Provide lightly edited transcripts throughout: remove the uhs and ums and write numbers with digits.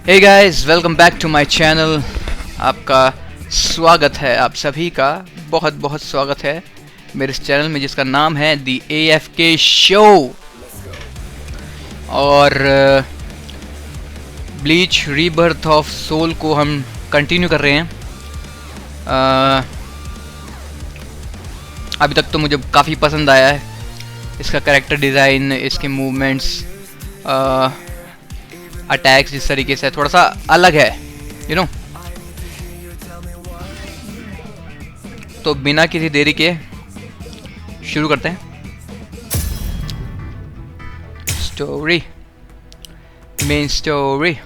Hey guys, welcome back to my channel. आपका स्वागत है, आप सभी का बहुत बहुत स्वागत है मेरे इस चैनल में जिसका नाम है दी AFK शो। और ब्लीच रीबर्थ ऑफ सोल को हम कंटिन्यू कर रहे हैं। अभी तक तो मुझे काफ़ी पसंद आया है इसका कैरेक्टर डिज़ाइन, इसके मूवमेंट्स, अटैक्स जिस तरीके से थोड़ा सा अलग है, यू नो। तो बिना किसी देरी के शुरू करते हैं story, main story.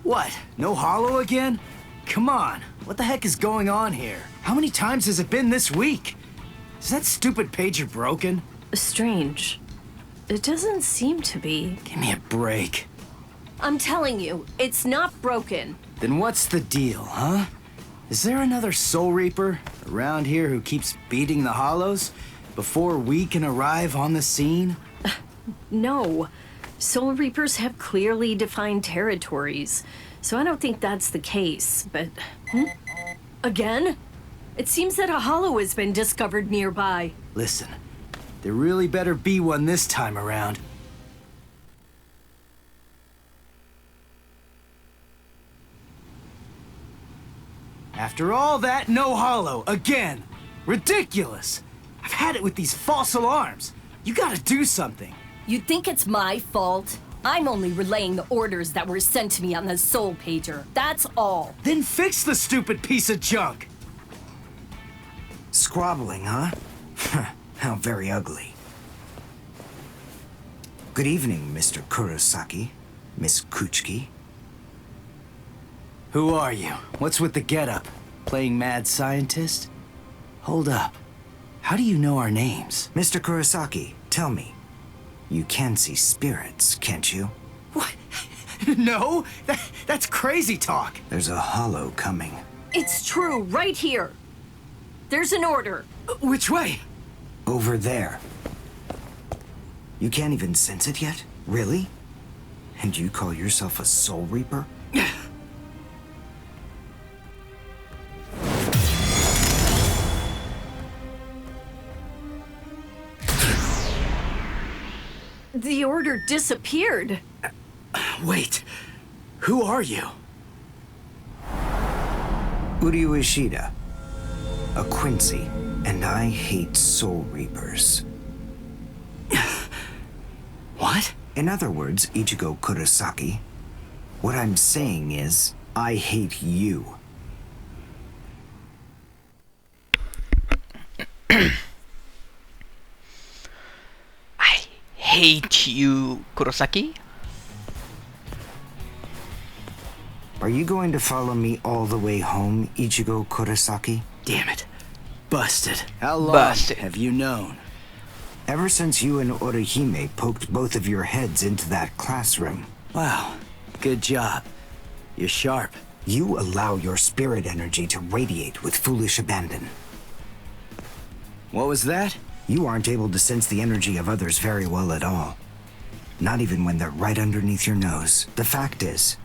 What? No hollow again? Come on, what the heck is going on here? How many times has it been this week? Is that stupid pager broken? Strange. It doesn't seem to be. Give me a break. I'm telling you, it's not broken. Then what's the deal, huh? Is there another Soul Reaper around here who keeps beating the hollows before we can arrive on the scene? No. Soul Reapers have clearly defined territories, so I don't think that's the case, but... Again? It seems that a hollow has been discovered nearby. Listen, there really better be one this time around. After all that, no hollow, again! Ridiculous! I've had it with these false alarms. You gotta do something. You think it's my fault? I'm only relaying the orders that were sent to me on the Soul Pager. That's all. Then fix the stupid piece of junk! Squabbling, huh? How very ugly. Good evening, Mr. Kurosaki, Miss Kuchiki. Who are you? What's with the getup? Playing mad scientist? Hold up. How do you know our names? Mr. Kurosaki, tell me. You can see spirits, can't you? What? No! That's crazy talk! There's a hollow coming. It's true, right here. There's an order. Which way? Over there. You can't even sense it yet? Really? And you call yourself a Soul Reaper? The order disappeared. Wait. Who are you? Uryu Ishida. A Quincy. And I hate Soul Reapers. What? In other words, Ichigo Kurosaki, what I'm saying is, I hate you. Hate you, Kurosaki. Are you going to follow me all the way home, Ichigo Kurosaki? Damn it. Busted. How long Busted. have you known? Ever since you and Orihime poked both of your heads into that classroom. Wow. Good job. You're sharp. You allow your spirit energy to radiate with foolish abandon. What was that? You aren't able to sense the energy of others very well at all. Not even when they're right underneath your nose. The fact is,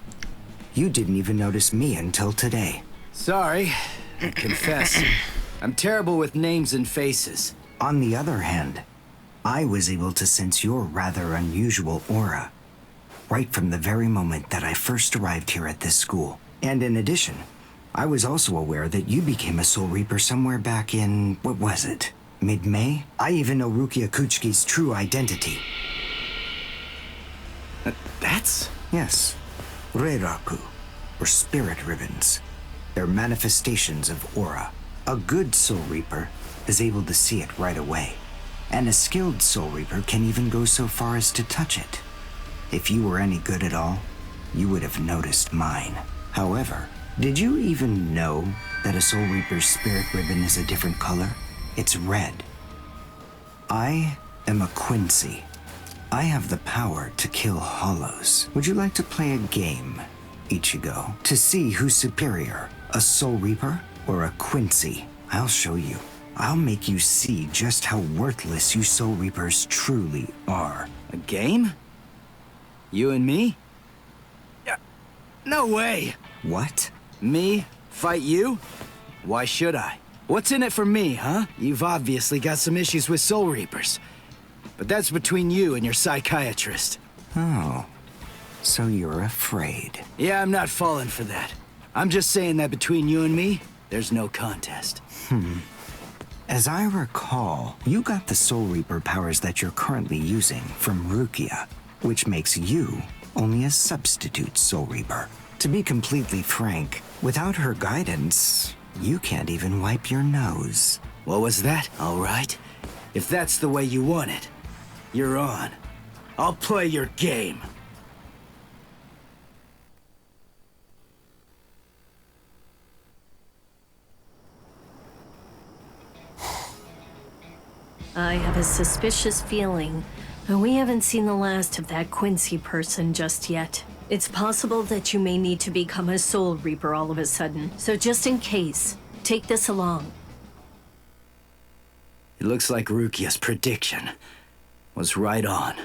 you didn't even notice me until today. Sorry. I confess. I'm terrible with names and faces. On the other hand, I was able to sense your rather unusual aura right from the very moment that I first arrived here at this school. And in addition, I was also aware that you became a Soul Reaper somewhere back in, what was it? Mid-May? I even know Rukia Kuchiki's true identity. That's... Yes, Reiraku, or spirit ribbons. They're manifestations of aura. A good Soul Reaper is able to see it right away. And a skilled Soul Reaper can even go so far as to touch it. If you were any good at all, you would have noticed mine. However, did you even know that a Soul Reaper's spirit ribbon is a different color? It's red. I am a Quincy. I have the power to kill hollows. Would you like to play a game, Ichigo, to see who's superior, a Soul Reaper or a Quincy? I'll show you. I'll make you see just how worthless you Soul Reapers truly are. A game? You and me? No way! What? Me? Fight you? Why should I? What's in it for me, huh? You've obviously got some issues with Soul Reapers. But that's between you and your psychiatrist. Oh, so you're afraid. Yeah, I'm not falling for that. I'm just saying that between you and me, there's no contest. As I recall, you got the Soul Reaper powers that you're currently using from Rukia, which makes you only a substitute Soul Reaper. To be completely frank, without her guidance, you can't even wipe your nose. What was that? All right. If that's the way you want it, you're on. I'll play your game. I have a suspicious feeling, but we haven't seen the last of that Quincy person just yet. It's possible that you may need to become a Soul Reaper all of a sudden, so just in case, take this along. It looks like Rukia's prediction was right on.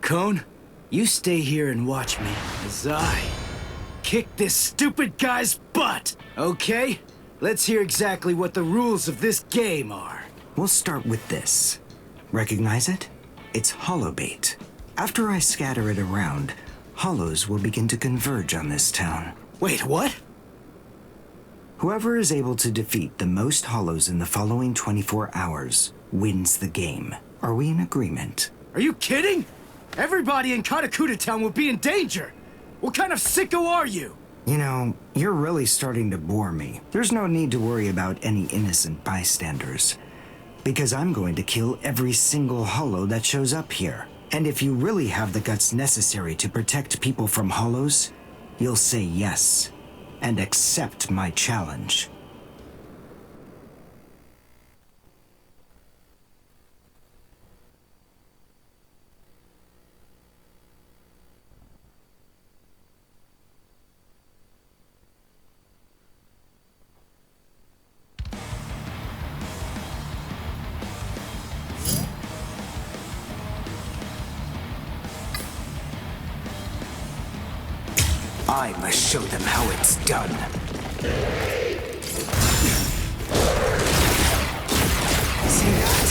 Cone, you stay here and watch me as I kick this stupid guy's butt, okay? Let's hear exactly what the rules of this game are. We'll start with this. Recognize it? It's hollow bait. After I scatter it around, hollows will begin to converge on this town. Wait, what? Whoever is able to defeat the most hollows in the following 24 hours wins the game. Are we in agreement? Are you kidding? Everybody in Katakuta Town will be in danger. What kind of sicko are you? You know, you're really starting to bore me. There's no need to worry about any innocent bystanders, because I'm going to kill every single hollow that shows up here. And if you really have the guts necessary to protect people from hollows, you'll say yes and accept my challenge. I must show them how it's done. See that?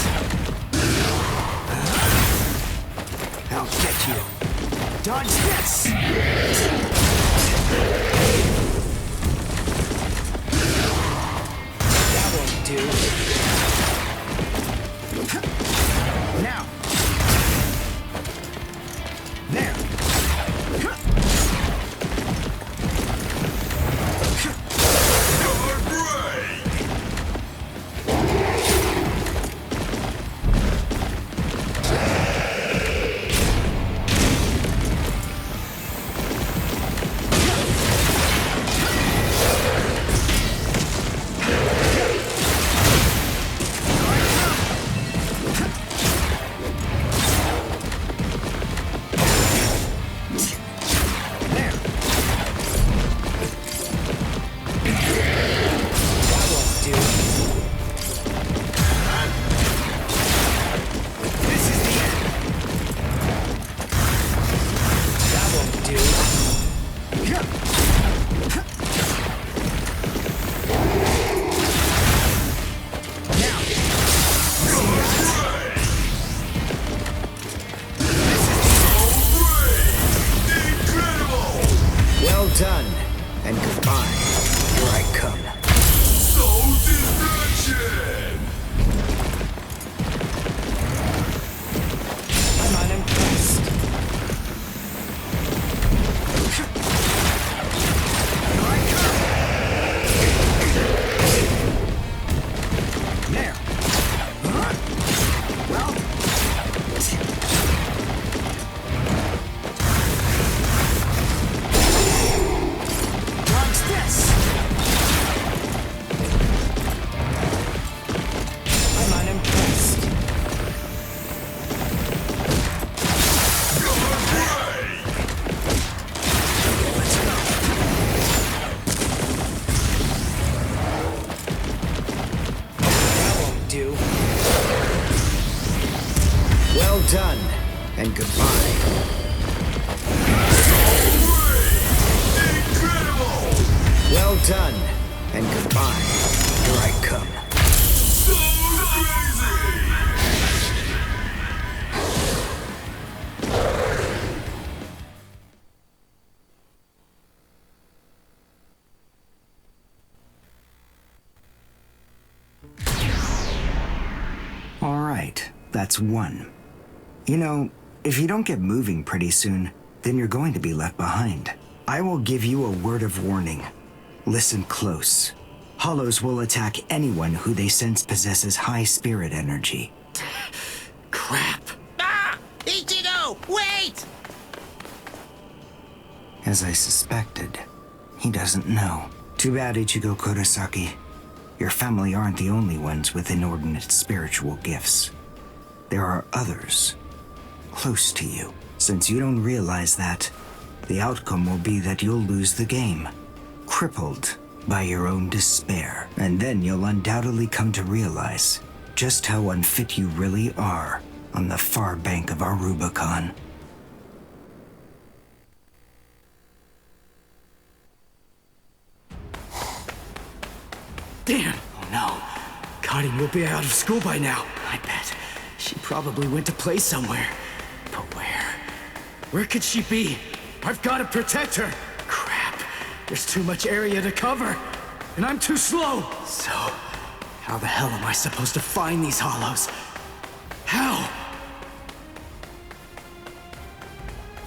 I'll get you. Dodge this! That won't do. Now. There. Well done, and goodbye. Well done, and goodbye. Here I come. All right, that's one. You know, if you don't get moving pretty soon, then you're going to be left behind. I will give you a word of warning. Listen close. Hollows will attack anyone who they sense possesses high spirit energy. Crap. Ah! Ichigo, wait! As I suspected, he doesn't know. Too bad, Ichigo Kurosaki. Your family aren't the only ones with inordinate spiritual gifts. There are others close to you. Since you don't realize that, the outcome will be that you'll lose the game, crippled by your own despair. And then you'll undoubtedly come to realize just how unfit you really are on the far bank of our Rubicon. Damn. Oh no. Karin will be out of school by now. I bet. She probably went to play somewhere. But where? Where could she be? I've got to protect her. Crap. There's too much area to cover. And I'm too slow. So, how the hell am I supposed to find these hollows? How?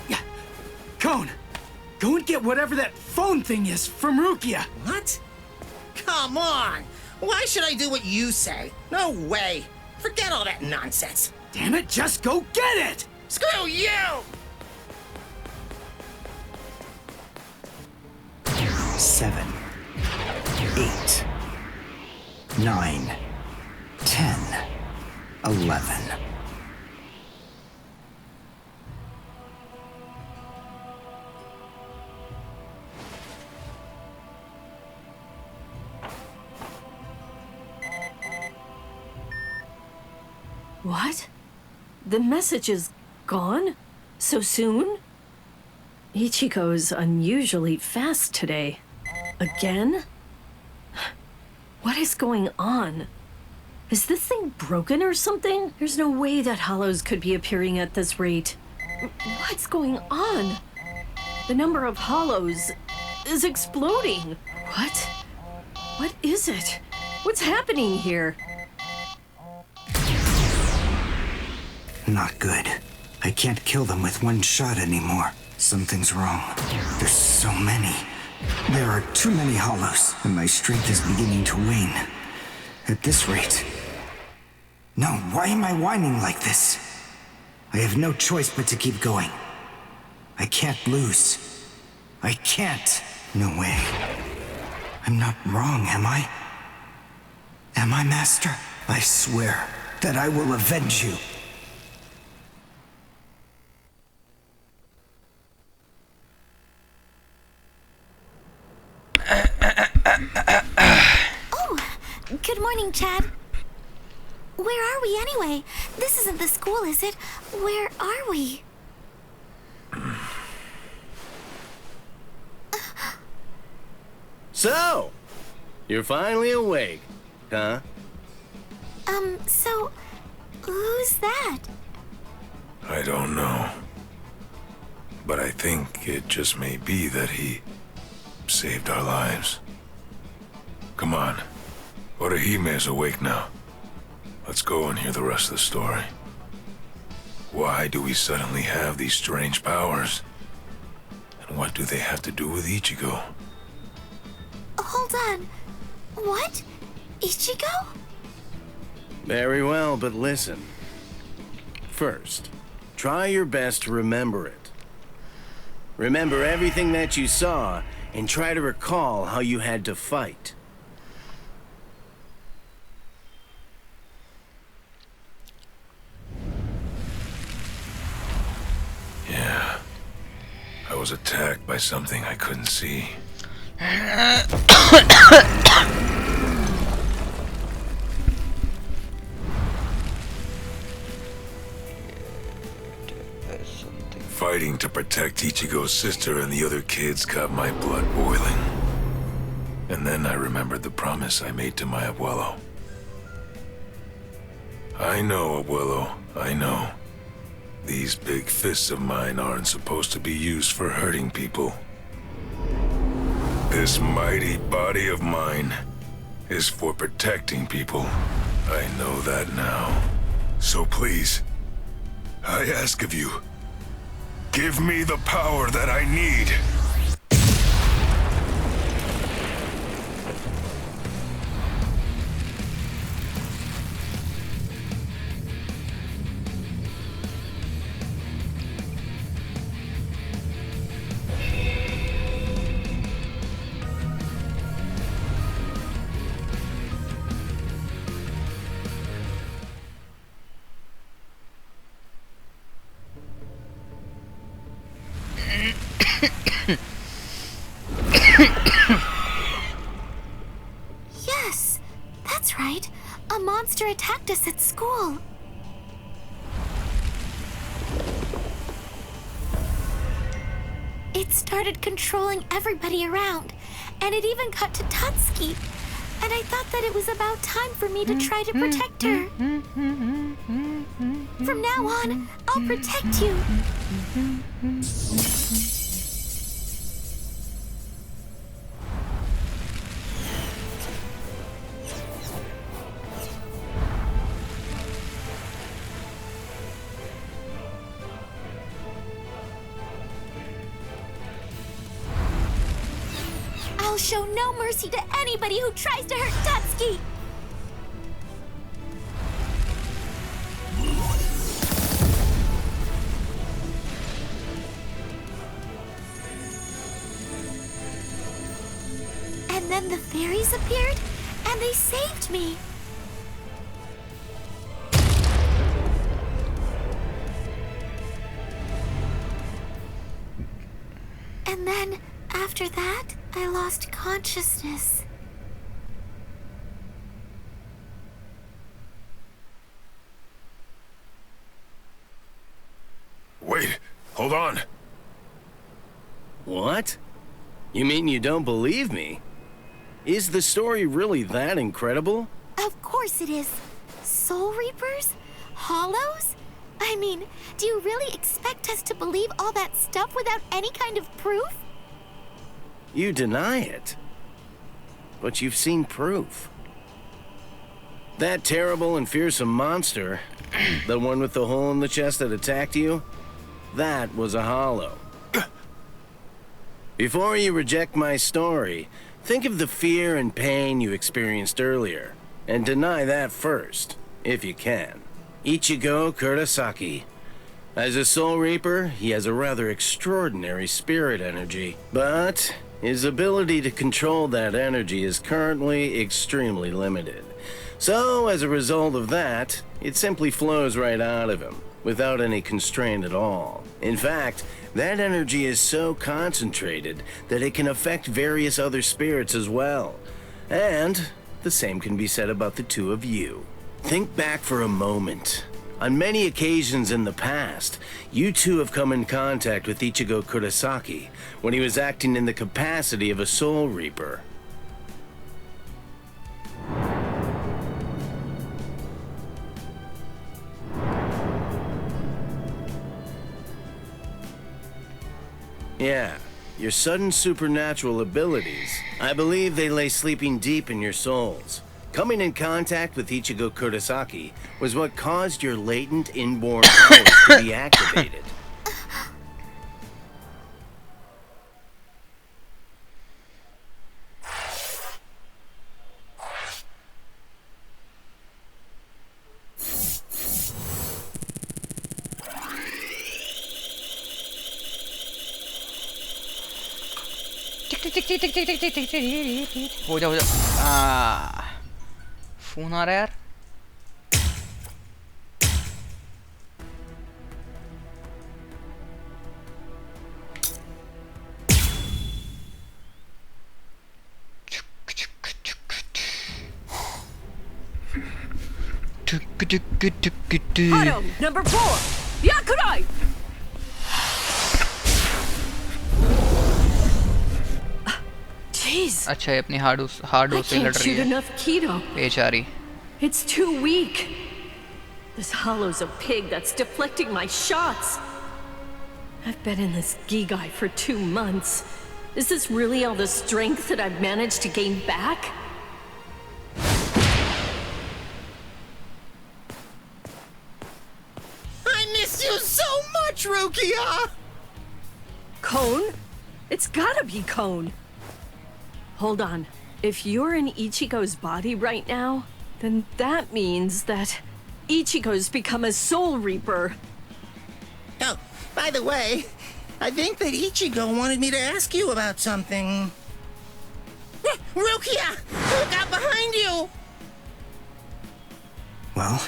Yeah. Cone, go and get whatever that phone thing is from Rukia. What? Come on! Why should I do what you say? No way! Forget all that nonsense! Damn it, just go get it! Screw you! 7, 8, 9, 10, 11. What? The message is gone? So soon? Ichigo's unusually fast today. Again? What is going on? Is this thing broken or something? There's no way that hollows could be appearing at this rate. What's going on? The number of hollows is exploding. What? What is it? What's happening here? Not good. I can't kill them with one shot anymore. Something's wrong. There's so many. There are too many hollows, and my strength is beginning to wane. At this rate... No, why am I whining like this? I have no choice but to keep going. I can't lose. I can't. No way. I'm not wrong, am I? Am I, Master? I swear that I will avenge you. Good morning, Chad. Where are we anyway? This isn't the school, is it? Where are we? So, you're finally awake, huh? So, who's that? I don't know. But I think it just may be that he saved our lives. Come on. Orihime is awake now. Let's go and hear the rest of the story. Why do we suddenly have these strange powers? And what do they have to do with Ichigo? Hold on. What? Ichigo? Very well, but listen. First, try your best to remember it. Remember everything that you saw, and try to recall how you had to fight. Yeah. I was attacked by something I couldn't see. Fighting to protect Ichigo's sister and the other kids got my blood boiling. And then I remembered the promise I made to my abuelo. I know, abuelo, I know. These big fists of mine aren't supposed to be used for hurting people. This mighty body of mine is for protecting people. I know that now. So please, I ask of you, give me the power that I need. Yes, that's right. A monster attacked us at school. It started controlling everybody around, and it even got to Tutsuki. And I thought that it was about time for me to try to protect her. From now on, I'll protect you. I'll show no mercy to anybody who tries to hurt Tutsuki! And then the fairies appeared, and they saved me! And then, after that, I lost consciousness. Wait, hold on. What? You mean you don't believe me? Is the story really that incredible? Of course it is. Soul Reapers? Hollows? I mean, do you really expect us to believe all that stuff without any kind of proof? You deny it. But you've seen proof. That terrible and fearsome monster, the one with the hole in the chest that attacked you, that was a hollow. Before you reject my story, think of the fear and pain you experienced earlier, and deny that first, if you can. Ichigo Kurosaki. As a Soul Reaper, he has a rather extraordinary spirit energy, but his ability to control that energy is currently extremely limited. So, as a result of that, it simply flows right out of him, without any constraint at all. In fact, that energy is so concentrated that it can affect various other spirits as well. And the same can be said about the two of you. Think back for a moment. On many occasions in the past, you two have come in contact with Ichigo Kurosaki when he was acting in the capacity of a Soul Reaper. Yeah, your sudden supernatural abilities, I believe they lay sleeping deep in your souls. Coming in contact with Ichigo Kurosaki was what caused your latent inborn powers to be activated. हो जा phone आ रहा है यार Auto, number 4! Yakurai! Jeez! अच्छा ये अपनी हार्डो I से लड़ can't रही shoot है enough keto. बेचारी It's too weak. This hollow's a pig that's deflecting my shots. I've been in this gigai for 2 months. Is this really all the strength that I've managed to gain back? I miss you so much, Rukia! Cone? It's gotta be Cone. Hold on. If you're in Ichigo's body right now, then that means that Ichigo's become a Soul Reaper. Oh, by the way, I think that Ichigo wanted me to ask you about something. Rukia! Look out behind you! Well,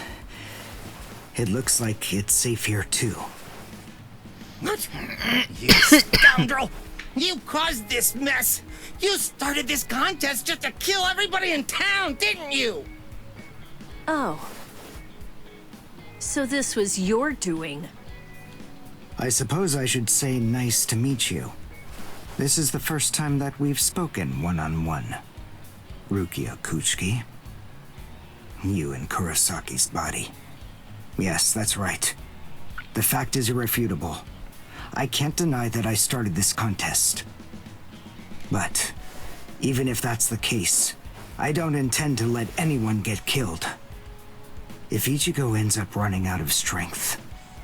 it looks like it's safe here too. What? You scoundrel! You caused this mess! You started this contest just to kill everybody in town, didn't you? Oh. So this was your doing. I suppose I should say nice to meet you. This is the first time that we've spoken one-on-one. Rukia Kuchiki. You in Kurosaki's body. Yes, that's right. The fact is irrefutable. I can't deny that I started this contest. But, even if that's the case, I don't intend to let anyone get killed. If Ichigo ends up running out of strength,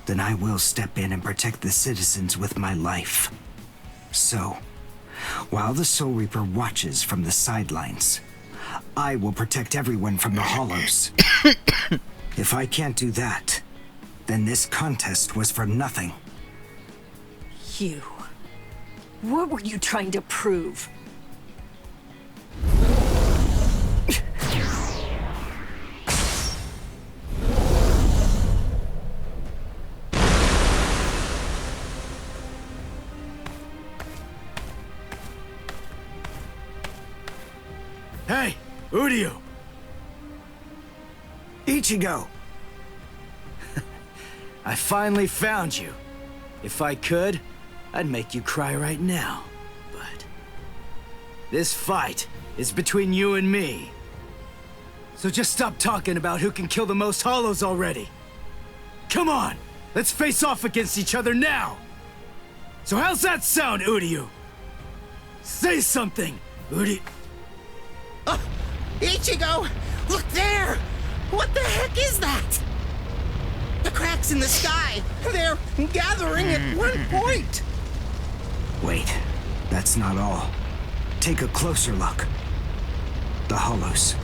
then I will step in and protect the citizens with my life. So, while the Soul Reaper watches from the sidelines, I will protect everyone from the Hollows. If I can't do that, then this contest was for nothing. You. What were you trying to prove? Hey, Uryu! Ichigo! I finally found you. If I could, I'd make you cry right now. But this fight is between you and me. So just stop talking about who can kill the most hollows already. Come on, let's face off against each other now. So how's that sound, Uryu? Say something, Uryu. Ichigo! Look there! What the heck is that? The cracks in the sky! They're gathering at one point! Wait, that's not all. Take a closer look. The hollows.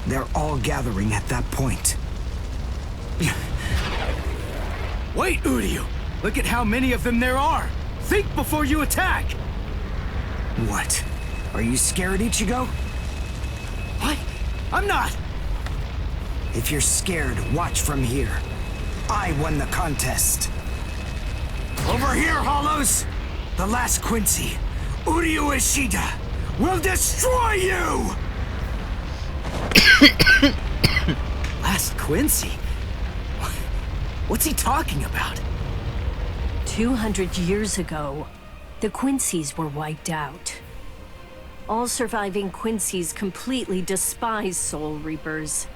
They're all gathering at that point. Wait, Uryu! Look at how many of them there are! Think before you attack! What? Are you scared, Ichigo? What? I'm not! If you're scared, watch from here. I won the contest. Over here, Hollows! The last Quincy, Uryu Ishida, will destroy you! Last Quincy? What's he talking about? 200 years ago, the Quincy's were wiped out. All surviving Quincy's completely despise Soul Reapers.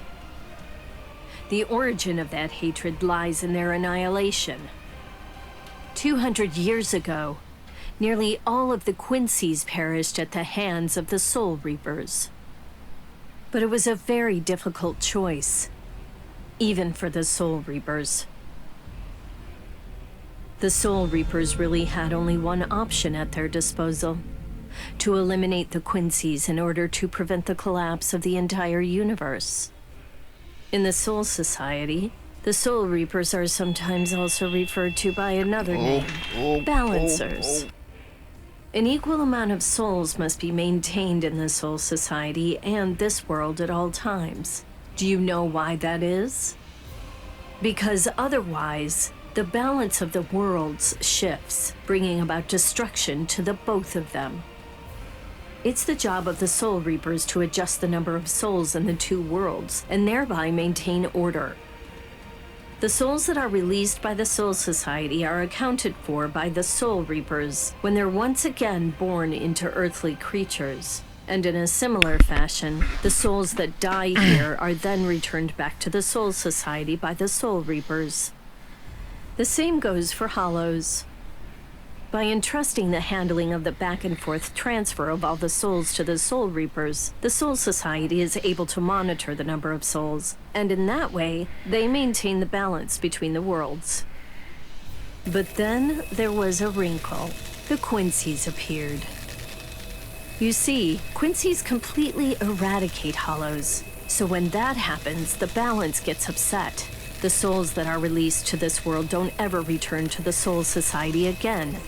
The origin of that hatred lies in their annihilation. 200 years ago, nearly all of the Quincy's perished at the hands of the Soul Reapers. But it was a very difficult choice, even for the Soul Reapers. The Soul Reapers really had only one option at their disposal: to eliminate the Quincy's in order to prevent the collapse of the entire universe. In the Soul Society, the Soul Reapers are sometimes also referred to by another name, Balancers. An equal amount of souls must be maintained in the Soul Society and this world at all times. Do you know why that is? Because otherwise, the balance of the worlds shifts, bringing about destruction to the both of them. It's the job of the Soul Reapers to adjust the number of souls in the two worlds, and thereby maintain order. The souls that are released by the Soul Society are accounted for by the Soul Reapers when they're once again born into earthly creatures. And in a similar fashion, the souls that die here are then returned back to the Soul Society by the Soul Reapers. The same goes for Hollows. By entrusting the handling of the back and forth transfer of all the souls to the Soul Reapers, the Soul Society is able to monitor the number of souls, and in that way, they maintain the balance between the worlds. But then there was a wrinkle. The Quincy's appeared. You see, Quincy's completely eradicate Hollows, so when that happens, the balance gets upset. The souls that are released to this world don't ever return to the Soul Society again.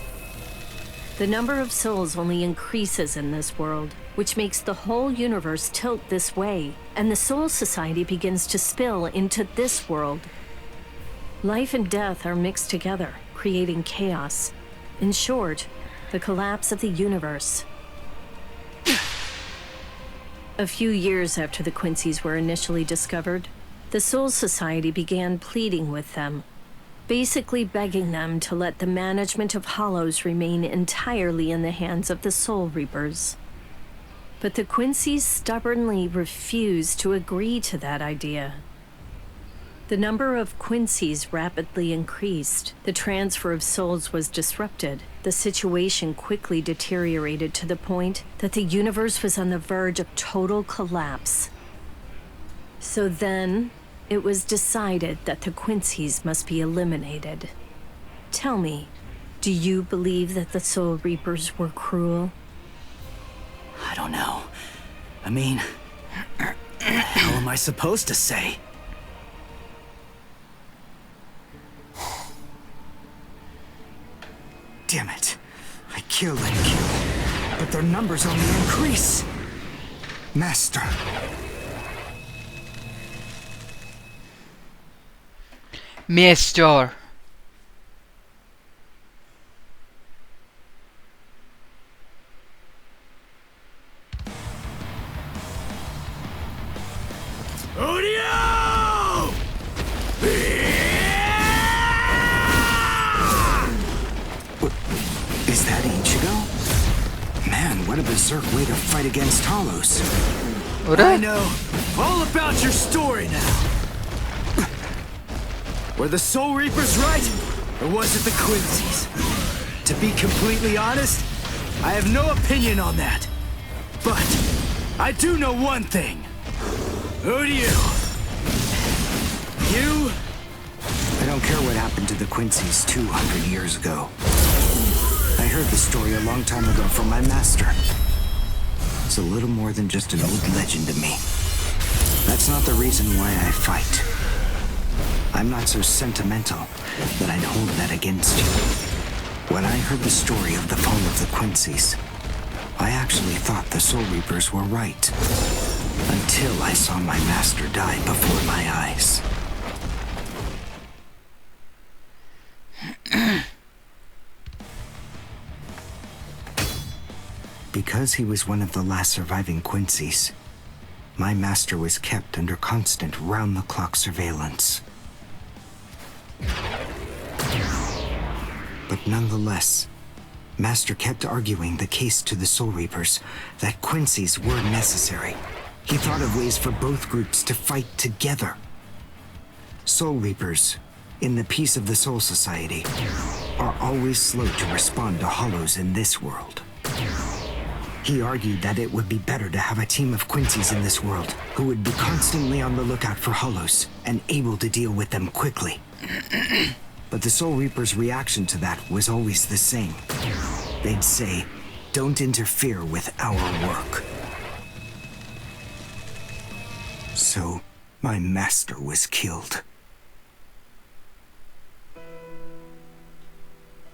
The number of souls only increases in this world, which makes the whole universe tilt this way, and the Soul Society begins to spill into this world. Life and death are mixed together, creating chaos. In short, the collapse of the universe. A few years after the Quincy's were initially discovered, the Soul Society began pleading with them, basically begging them to let the management of Hollows remain entirely in the hands of the Soul Reapers. But the Quincy's stubbornly refused to agree to that idea. The number of Quincy's rapidly increased. The transfer of souls was disrupted. The situation quickly deteriorated to the point that the universe was on the verge of total collapse. So then, it was decided that the Quincy's must be eliminated. Tell me, do you believe that the Soul Reapers were cruel? I don't know. I mean, what the hell am I supposed to say? Damn it. I kill and kill, but their numbers only increase. Master. Master. Odio! Is that Ichigo? Man, what a berserk way to fight against Hollows. I know all about your story now. Were the Soul Reapers right, or was it the Quincy's? To be completely honest, I have no opinion on that. But I do know one thing. Who do you? You? I don't care what happened to the Quincy's 200 years ago. I heard the story a long time ago from my master. It's a little more than just an old legend to me. That's not the reason why I fight. I'm not so sentimental that I'd hold that against you. When I heard the story of the fall of the Quincy's, I actually thought the Soul Reapers were right. Until I saw my master die before my eyes. Because he was one of the last surviving Quincy's, my master was kept under constant round-the-clock surveillance. But nonetheless, Master kept arguing the case to the Soul Reapers that Quincy's were necessary. He thought of ways for both groups to fight together. Soul Reapers, in the peace of the Soul Society, are always slow to respond to Hollows in this world. He argued that it would be better to have a team of Quincy's in this world who would be constantly on the lookout for Hollows and able to deal with them quickly. But the Soul Reapers' reaction to that was always the same. They'd say, "Don't interfere with our work." So, my master was killed.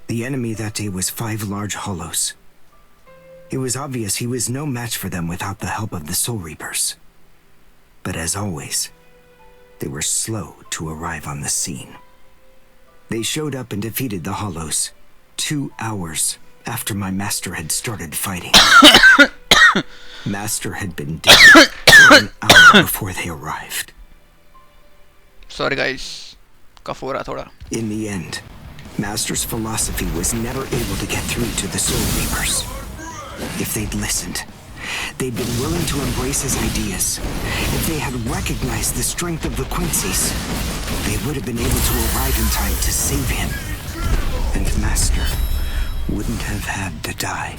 The enemy that day was 5 large Hollows. It was obvious he was no match for them without the help of the Soul Reapers. But as always, they were slow to arrive on the scene. They showed up and defeated the Hollows 2 hours after my master had started fighting. Master had been dead for an hour before they arrived. Sorry guys, cough ho raha thoda. In the end, Master's philosophy was never able to get through to the Soul Reapers. If they'd listened, They'd been willing to embrace his ideas. If they had recognized the strength of the Quincy's, they would have been able to arrive in time to save him. And Master wouldn't have had to die.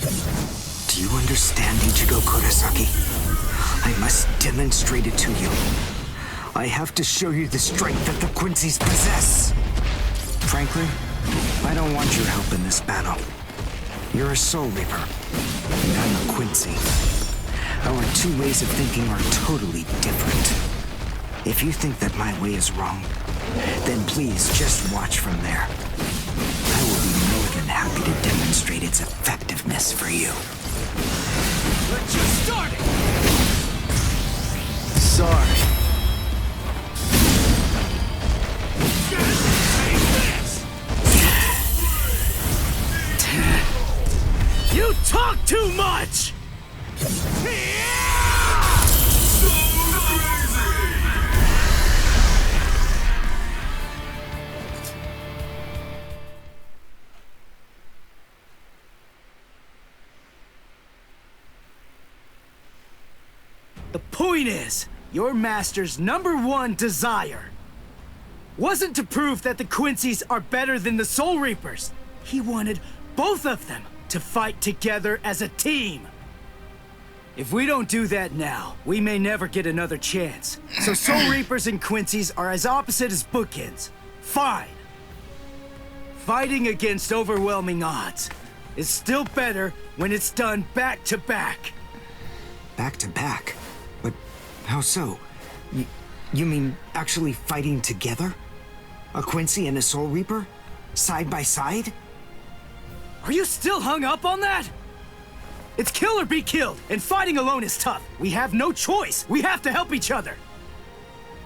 Do you understand, Ichigo Kurosaki? I must demonstrate it to you. I have to show you the strength that the Quincy's possess. Frankly, I don't want your help in this battle. You're a Soul Reaper, and I'm a Quincy. Our two ways of thinking are totally different. If you think that my way is wrong, then please just watch from there. I will be more than happy to demonstrate its effectiveness for you. Let's just start it! Sorry. You talk too much! The point is, your master's #1 desire wasn't to prove that the Quincy's are better than the Soul Reapers. He wanted both of them to fight together as a team. If we don't do that now, we may never get another chance. So Soul Reapers and Quincy's are as opposite as bookends. Fine. Fighting against overwhelming odds is still better when it's done back to back. Back to back? But how so? You mean actually fighting together? A Quincy and a Soul Reaper? Side by side? Are you still hung up on that? It's kill or be killed, and fighting alone is tough. We have no choice. We have to help each other.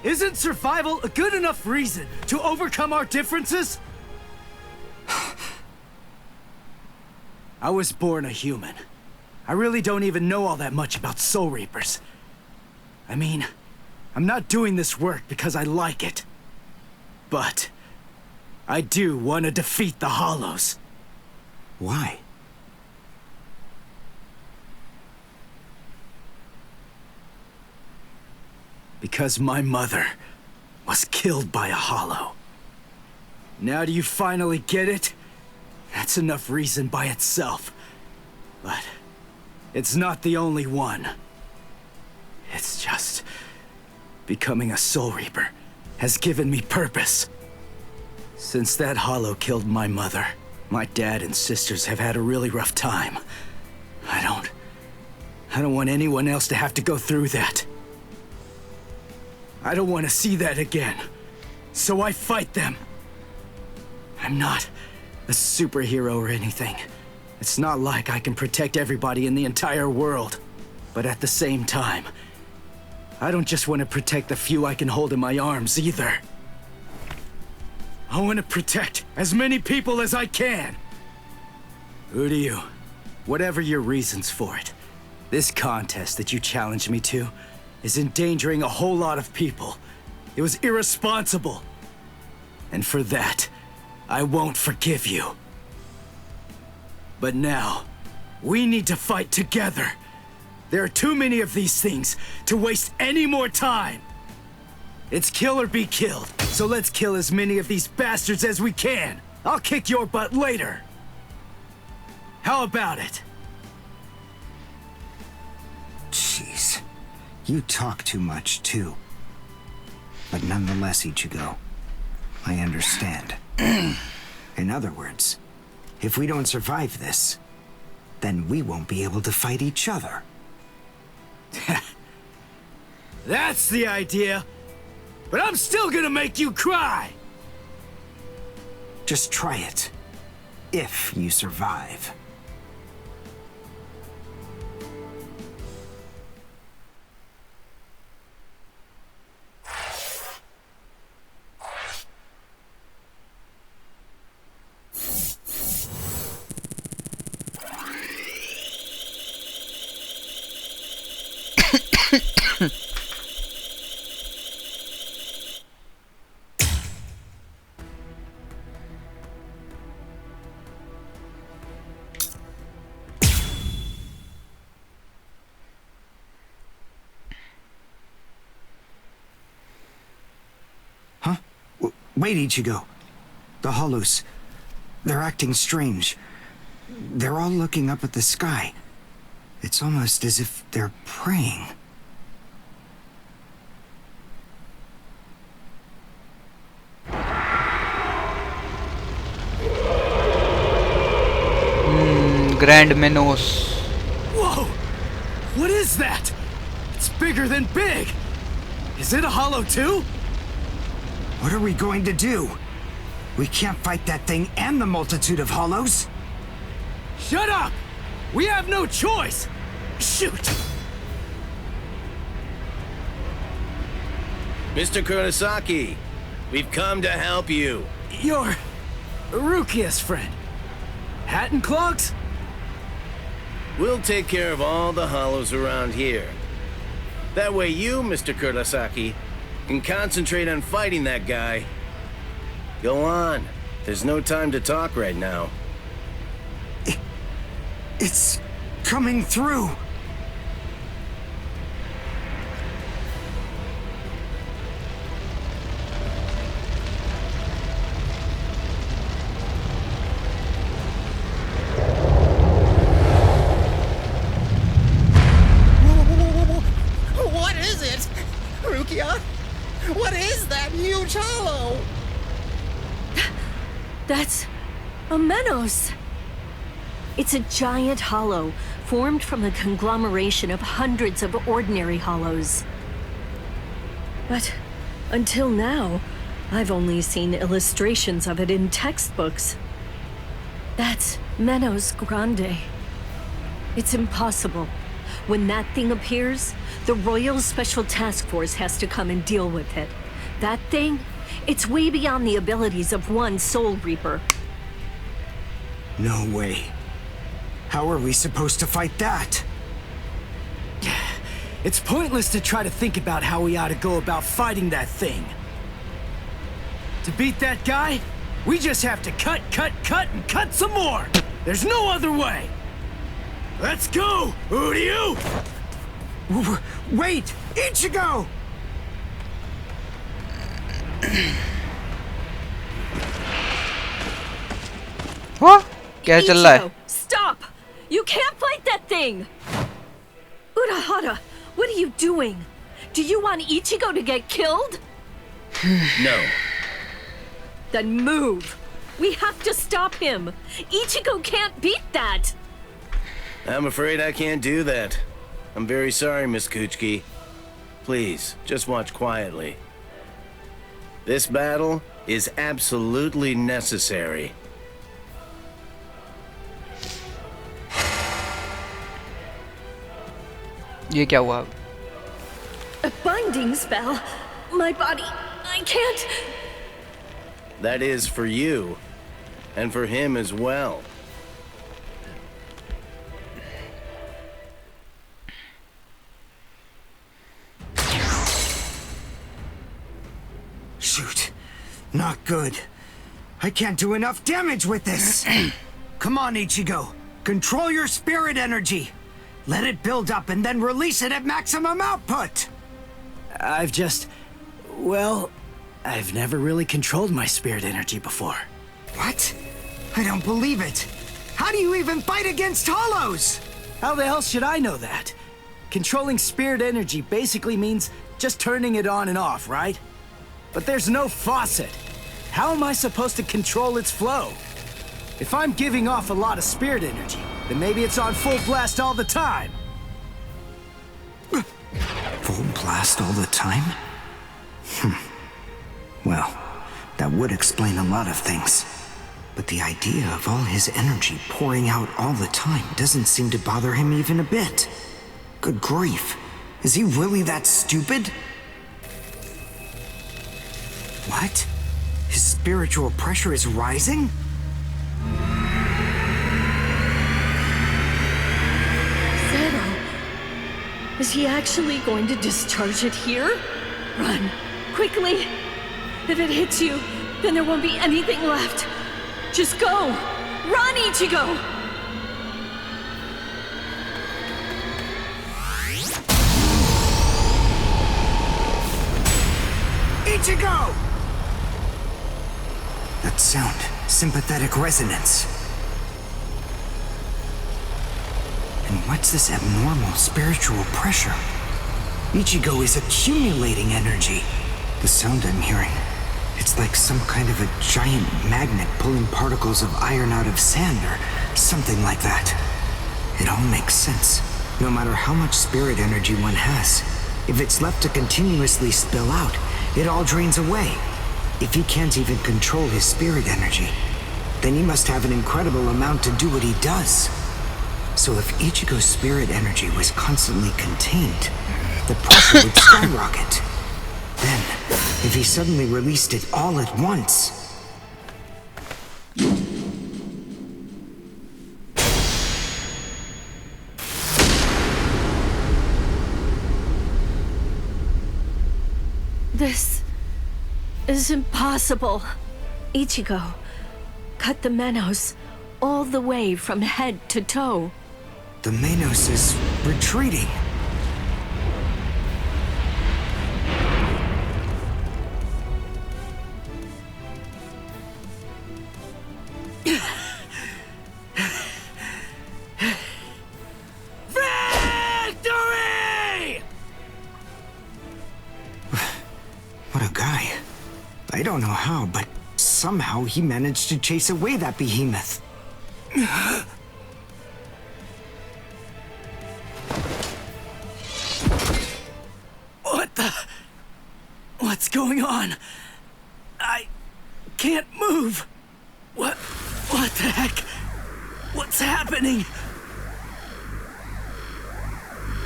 Isn't survival a good enough reason to overcome our differences? I was born a human. I really don't even know all that much about Soul Reapers. I mean, I'm not doing this work because I like it. But I do want to defeat the Hollows. Why? Because my mother was killed by a Hollow. Now do you finally get it? That's enough reason by itself. But it's not the only one. It's just becoming a Soul Reaper has given me purpose. Since that Hollow killed my mother, my dad and sisters have had a really rough time. I don't want anyone else to have to go through that. I don't want to see that again. So I fight them. I'm not a superhero or anything. It's not like I can protect everybody in the entire world. But at the same time, I don't just want to protect the few I can hold in my arms either. I want to protect as many people as I can. Who do you? Whatever your reasons for it, this contest that you challenged me to is endangering a whole lot of people. It was irresponsible. And for that, I won't forgive you. But now, we need to fight together. There are too many of these things to waste any more time. It's kill or be killed, so let's kill as many of these bastards as we can. I'll kick your butt later. How about it? Jeez. You talk too much, too. But nonetheless, Ichigo, I understand. In other words, if we don't survive this, then we won't be able to fight each other. That's the idea. But I'm still gonna make you cry. Just try it. If you survive. Wait, Ichigo. The hollows. They're acting strange. They're all looking up at the sky. It's almost as if they're praying. Grand Menos. Whoa! What is that? It's bigger than big! Is it a hollow too? What are we going to do? We can't fight that thing and the multitude of hollows. Shut up! We have no choice! Shoot! Mr. Kurosaki, we've come to help you. You're Rukia's friend. Hat and clogs? We'll take care of all the hollows around here. That way you, Mr. Kurosaki, can concentrate on fighting that guy. Go on. There's no time to talk right now. It's coming through. What is it? Rukia? What is that huge hollow? That's a Menos. It's a giant hollow formed from the conglomeration of hundreds of ordinary hollows. But until now, I've only seen illustrations of it in textbooks. That's Menos Grande. It's impossible. When that thing appears, the Royal Special Task Force has to come and deal with it. That thing, it's way beyond the abilities of one Soul Reaper. No way. How are we supposed to fight that? It's pointless to try to think about how we ought to go about fighting that thing. To beat that guy, we just have to cut, and cut some more! There's no other way! Let's go, Uryu! Wait! Ichigo! What? क्या चल रहा है? Ichigo, stop! You can't fight that thing! Urahara, what are you doing? Do you want Ichigo to get killed? No. Then move! We have to stop him! Ichigo can't beat that! I'm afraid I can't do that. I'm very sorry, Miss Kuchiki. Please, just watch quietly. This battle is absolutely necessary. ये क्या हुआ? A binding spell? My body... I can't... That is for you, and for him as well. Shoot. Not good. I can't do enough damage with this. Come on, Ichigo. Control your spirit energy. Let it build up and then release it at maximum output. Well, I've never really controlled my spirit energy before. What? I don't believe it. How do you even fight against hollows? How the hell should I know that? Controlling spirit energy basically means just turning it on and off, right? But there's no faucet. How am I supposed to control its flow? If I'm giving off a lot of spirit energy, then maybe it's on full blast all the time. Full blast all the time? Well, that would explain a lot of things. But the idea of all his energy pouring out all the time doesn't seem to bother him even a bit. Good grief. Is he really that stupid? What? His spiritual pressure is rising? Zero. Is he actually going to discharge it here? Run. Quickly. If it hits you, then there won't be anything left. Just go. Run, Ichigo! Ichigo! That sound, sympathetic resonance. And what's this abnormal spiritual pressure? Ichigo is accumulating energy. The sound I'm hearing, it's like some kind of a giant magnet pulling particles of iron out of sand or something like that. It all makes sense. No matter how much spirit energy one has, if it's left to continuously spill out, it all drains away. If he can't even control his spirit energy, then he must have an incredible amount to do what he does. So if Ichigo's spirit energy was constantly contained, the pressure would skyrocket. Then, if he suddenly released it all at once... This is impossible. Ichigo, cut the Menos all the way from head to toe. The Menos is retreating. Victory! What a guy. I don't know how, but somehow he managed to chase away that behemoth. What the... What's going on? I can't move. What the heck? What's happening?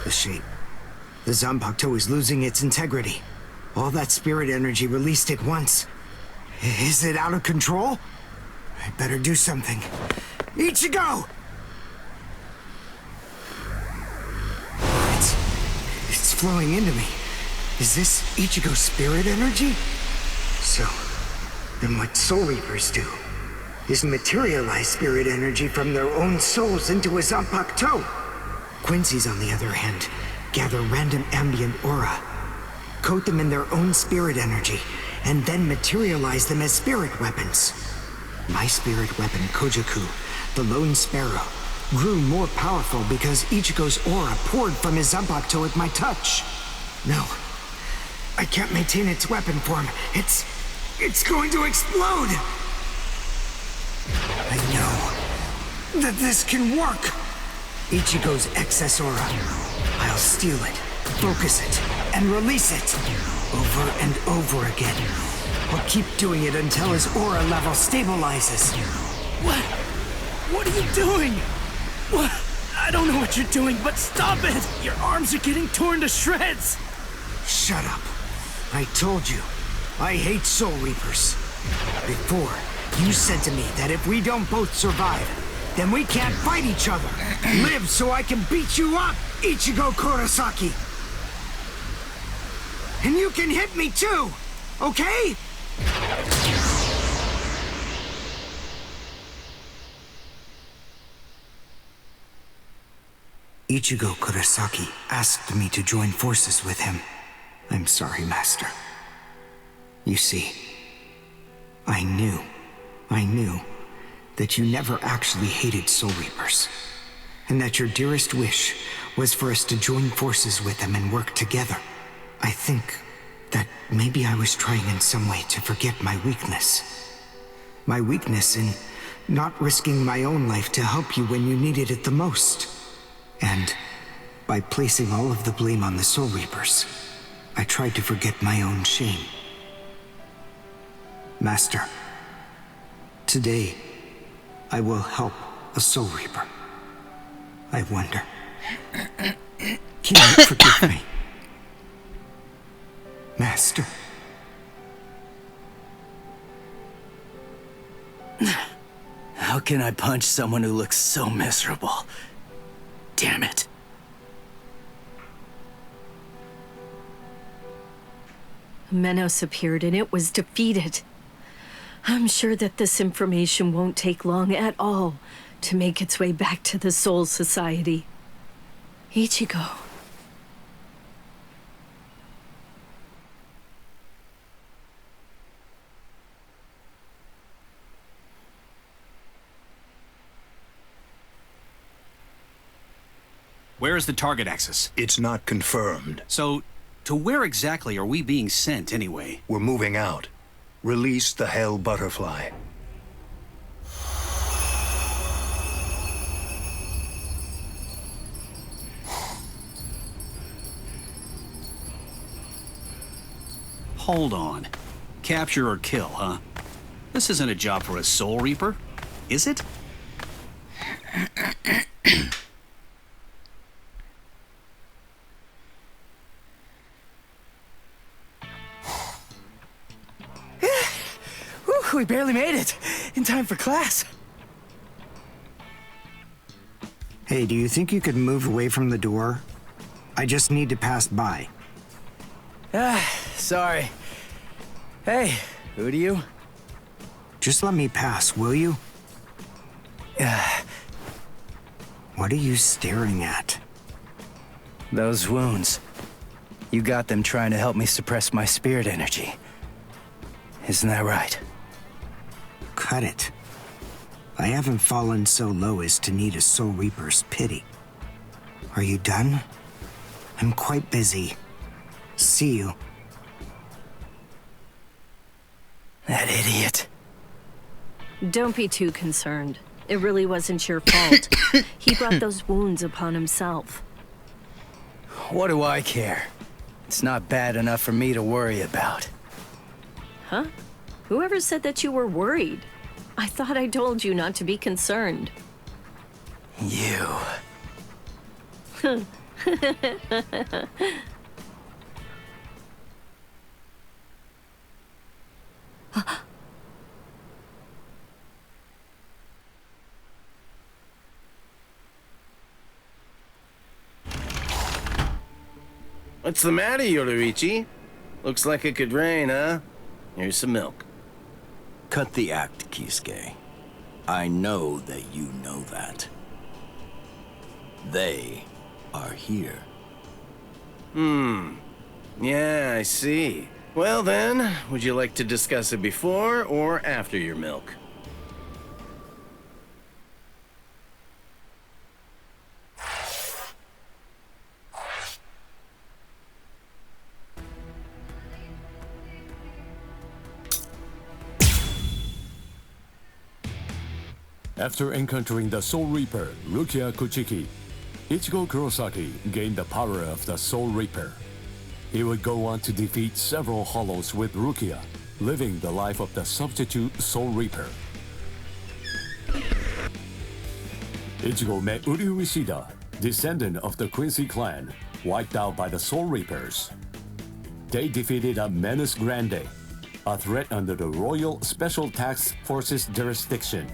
The shape. The Zanpakuto is losing its integrity. All that spirit energy released at once. Is it out of control? I better do something. Ichigo! It's flowing into me. Is this Ichigo's spirit energy? So, then what Soul Reapers do is materialize spirit energy from their own souls into a Zanpakuto. Quincy's, on the other hand, gather random ambient aura, coat them in their own spirit energy, and then materialize them as spirit weapons. My spirit weapon, Kojaku, the Lone Sparrow, grew more powerful because Ichigo's aura poured from his Zanpakuto at my touch. No, I can't maintain its weapon form. It's going to explode! I know that this can work! Ichigo's excess aura. I'll steal it, focus it, and release it. Over and over again. I'll keep doing it until his aura level stabilizes. What are you doing? What? I don't know what you're doing, but stop it! Your arms are getting torn to shreds! Shut up. I told you, I hate Soul Reapers. Before, you said to me that if we don't both survive, then we can't fight each other. Live so I can beat you up, Ichigo Kurosaki. And you can hit me too, okay? Ichigo Kurosaki asked me to join forces with him. I'm sorry, Master. You see, I knew that you never actually hated Soul Reapers, and that your dearest wish was for us to join forces with them and work together. I think that maybe I was trying in some way to forget my weakness. My weakness in not risking my own life to help you when you needed it the most. And by placing all of the blame on the Soul Reapers, I tried to forget my own shame. Master, today, I will help a Soul Reaper. I wonder, can you forgive me? Master. How can I punch someone who looks so miserable? Damn it. Menos appeared and it was defeated. I'm sure that this information won't take long at all to make its way back to the Soul Society. Ichigo. Where is the target axis? It's not confirmed. So, to where exactly are we being sent anyway? We're moving out. Release the Hell Butterfly. Hold on. Capture or kill, huh? This isn't a job for a Soul Reaper, is it? Whew, we barely made it. In time for class. Hey, do you think you could move away from the door? I just need to pass by. Sorry. Hey, who do you? Just let me pass, will you? What are you staring at? Those wounds. You got them trying to help me suppress my spirit energy. Isn't that right? Cut it. I haven't fallen so low as to need a Soul Reaper's pity. Are you done? I'm quite busy. See you. That idiot. Don't be too concerned. It really wasn't your fault. He brought those wounds upon himself. What do I care? It's not bad enough for me to worry about. Huh? Whoever said that you were worried? I thought I told you not to be concerned. You. What's the matter, Yoruichi? Looks like it could rain, huh? Here's some milk. Cut the act, Kisuke. I know that you know that. They are here. Yeah, I see. Well then, would you like to discuss it before or after your milk? After encountering the Soul Reaper, Rukia Kuchiki, Ichigo Kurosaki gained the power of the Soul Reaper. He would go on to defeat several Hollows with Rukia, living the life of the substitute Soul Reaper. Ichigo met Uryu Ishida, descendant of the Quincy clan, wiped out by the Soul Reapers. They defeated a Menace Grande, a threat under the Royal Special Task Forces jurisdiction.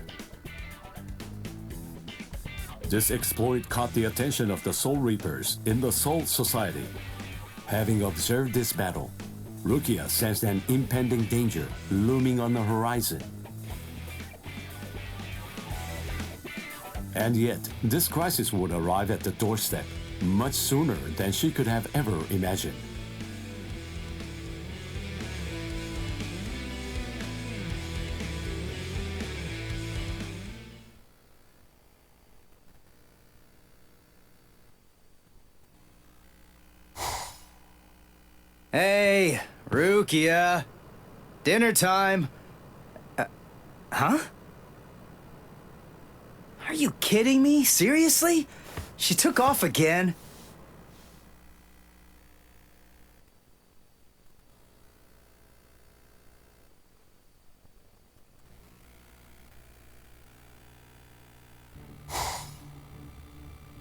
This exploit caught the attention of the Soul Reapers in the Soul Society. Having observed this battle, Rukia sensed an impending danger looming on the horizon. And yet, this crisis would arrive at the doorstep much sooner than she could have ever imagined. Hey, Rukia. Dinner time. Huh? Are you kidding me? Seriously? She took off again?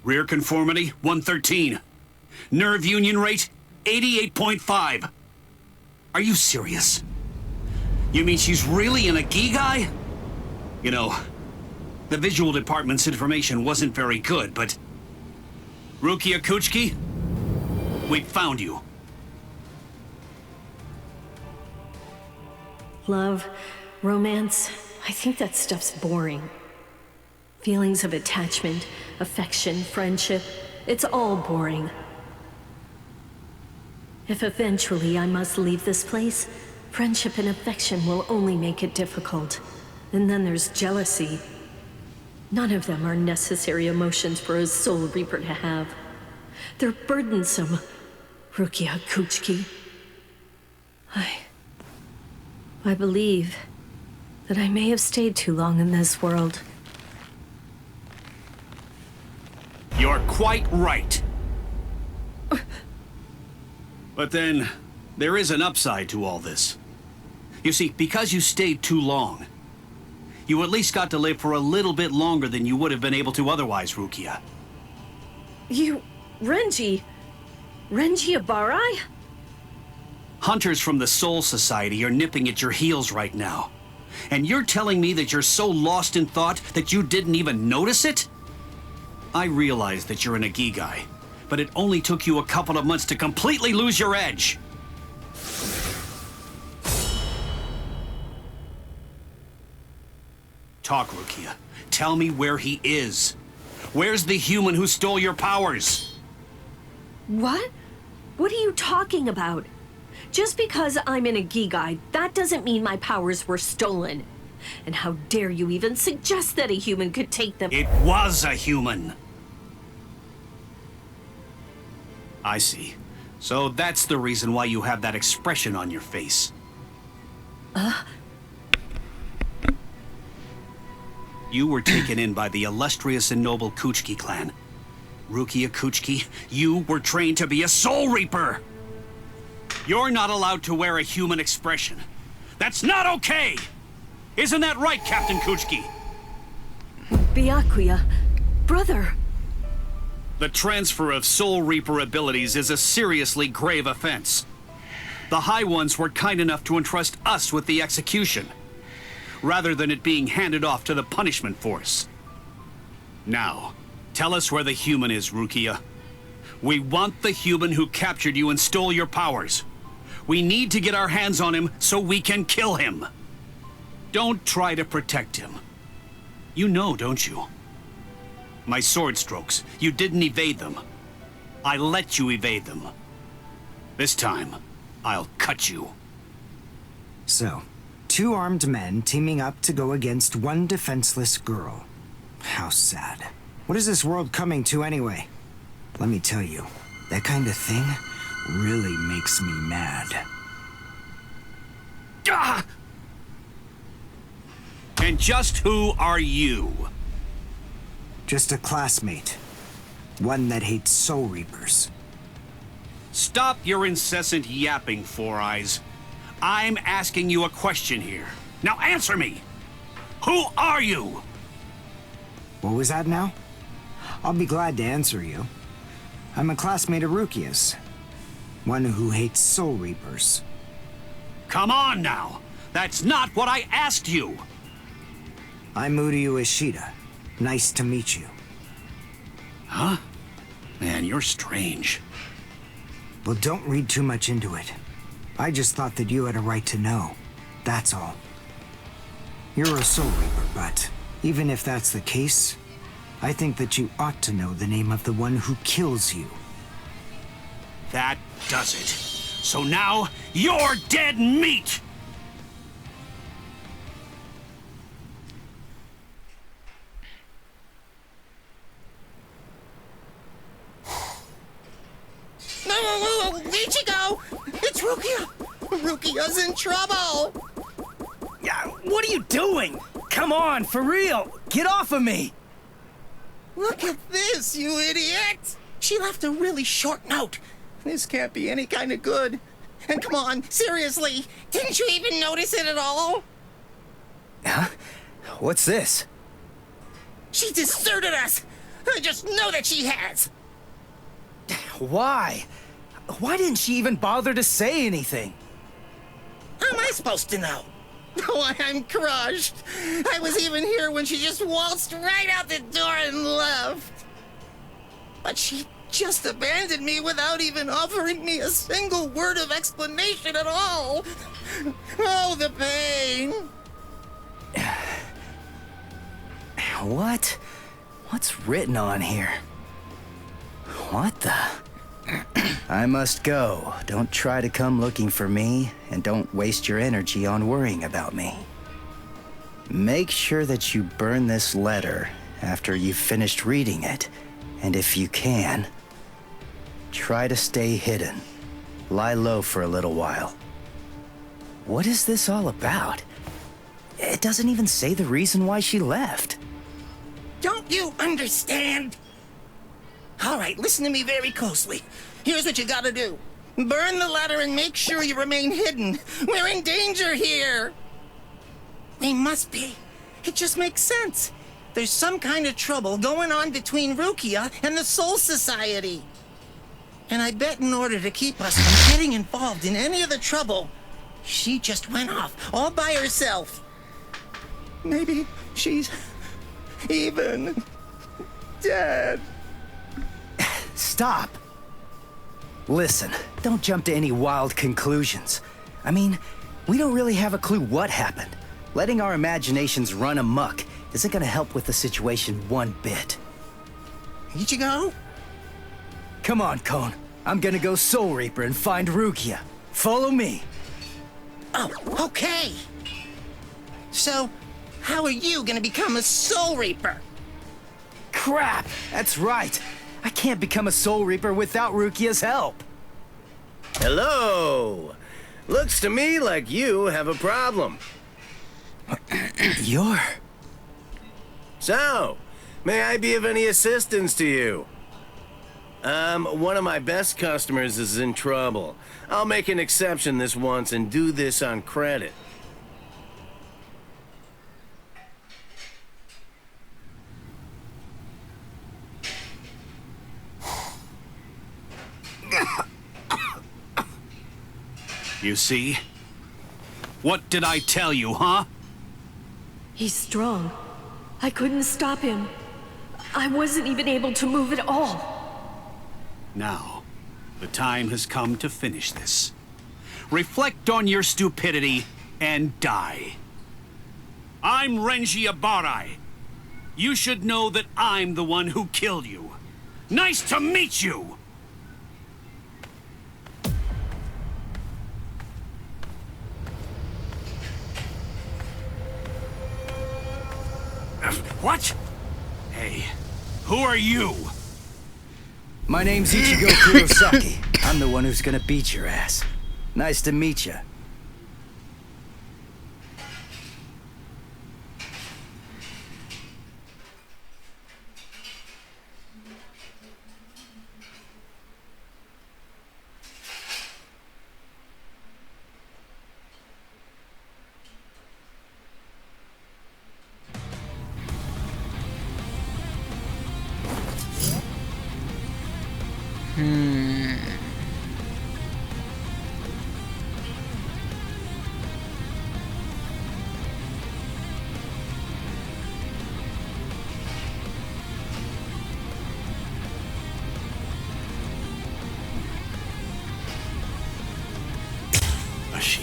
Rear conformity, 113. Nerve union rate, 88.5. Are you serious? You mean she's really in a Gigai? You know, the visual department's information wasn't very good, but... Rukia Kuchiki, we found you. Love, romance, I think that stuff's boring. Feelings of attachment, affection, friendship, it's all boring. If eventually I must leave this place, friendship and affection will only make it difficult. And then there's jealousy. None of them are necessary emotions for a Soul Reaper to have. They're burdensome, Rukia Kuchiki. I believe that I may have stayed too long in this world. You're quite right. But then, there is an upside to all this. You see, because you stayed too long, you at least got to live for a little bit longer than you would have been able to otherwise, Rukia. You... Renji Abarai? Hunters from the Soul Society are nipping at your heels right now. And you're telling me that you're so lost in thought that you didn't even notice it? I realize that you're an Agigai, but it only took you a couple of months to completely lose your edge. Talk, Rukia. Tell me where he is. Where's the human who stole your powers? What? What are you talking about? Just because I'm an Agigai, that doesn't mean my powers were stolen. And how dare you even suggest that a human could take them? It was a human. I see. So that's the reason why you have that expression on your face. You were taken in by the illustrious and noble Kuchiki clan. Rukia Kuchiki, you were trained to be a Soul Reaper! You're not allowed to wear a human expression. That's not okay! Isn't that right, Captain Kuchiki? Byakuya, brother. The transfer of Soul Reaper abilities is a seriously grave offense. The High Ones were kind enough to entrust us with the execution, rather than it being handed off to the punishment force. Now, tell us where the human is, Rukia. We want the human who captured you and stole your powers. We need to get our hands on him so we can kill him. Don't try to protect him. You know, don't you? My sword strokes, you didn't evade them. I let you evade them. This time, I'll cut you. So, 2 armed men teaming up to go against 1 defenseless girl. How sad. What is this world coming to anyway? Let me tell you, that kind of thing really makes me mad. Ah! And just who are you? Just a classmate. One that hates Soul Reapers. Stop your incessant yapping, Four Eyes. I'm asking you a question here. Now answer me! Who are you? What was that now? I'll be glad to answer you. I'm a classmate of Rukia's. One who hates Soul Reapers. Come on now! That's not what I asked you! I'm Uryu Ishida. Nice to meet you. Huh? Man, you're strange. Well, don't read too much into it. I just thought that you had a right to know. That's all. You're a Soul Reaper, but even if that's the case, I think that you ought to know the name of the one who kills you. That does it. So now, you're dead meat! No, where'd you go? It's Rukia! Rukia's in trouble! Yeah, what are you doing? Come on, for real! Get off of me! Look at this, you idiot! She left a really short note. This can't be any kind of good. And come on, seriously, didn't you even notice it at all? Huh? What's this? She deserted us! I just know that she has! Why? Why didn't she even bother to say anything? How am I supposed to know? Oh, I'm crushed. I was even here when she just waltzed right out the door and left. But she just abandoned me without even offering me a single word of explanation at all. Oh, the pain. What? What's written on here? What the? I must go. Don't try to come looking for me, and don't waste your energy on worrying about me. Make sure that you burn this letter after you've finished reading it, and if you can, Try to stay hidden. Lie low for a little while. What is this all about? It doesn't even say the reason why she left. Don't you understand? All right, listen to me very closely. Here's what you gotta do. Burn the letter and make sure you remain hidden. We're in danger here. We must be. It just makes sense. There's some kind of trouble going on between Rukia and the Soul Society. And I bet in order to keep us from getting involved in any of the trouble, she just went off all by herself. Maybe she's even dead. Stop. Listen, don't jump to any wild conclusions. I mean, we don't really have a clue what happened. Letting our imaginations run amok isn't gonna help with the situation one bit. Ichigo? Come on, Kon. I'm gonna go Soul Reaper and find Rukia. Follow me. Oh, okay. So, how are you gonna become a Soul Reaper? Crap! That's right. I can't become a Soul Reaper without Rukia's help. Hello! Looks to me like you have a problem. You're... So, may I be of any assistance to you? One of my best customers is in trouble. I'll make an exception this once and do this on credit. You see? What did I tell you, huh? He's strong. I couldn't stop him. I wasn't even able to move at all. Now, the time has come to finish this. Reflect on your stupidity and die. I'm Renji Abarai. You should know that I'm the one who killed you. Nice to meet you! What? Hey, who are you? My name's Ichigo Kurosaki. I'm the one who's gonna beat your ass. Nice to meet you.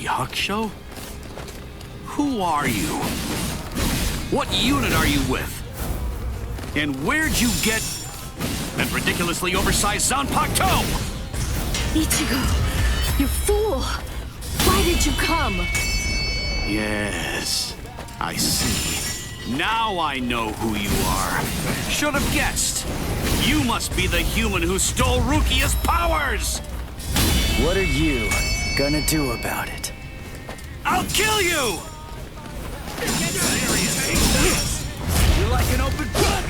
Hakusho? Who are you? What unit are you with? And where'd you get that ridiculously oversized Zanpakuto? Ichigo, you fool! Why did you come? Yes, I see. Now I know who you are. Should have guessed. You must be the human who stole Rukia's powers! What are you gonna do about it? I'll kill you! You're like an open book!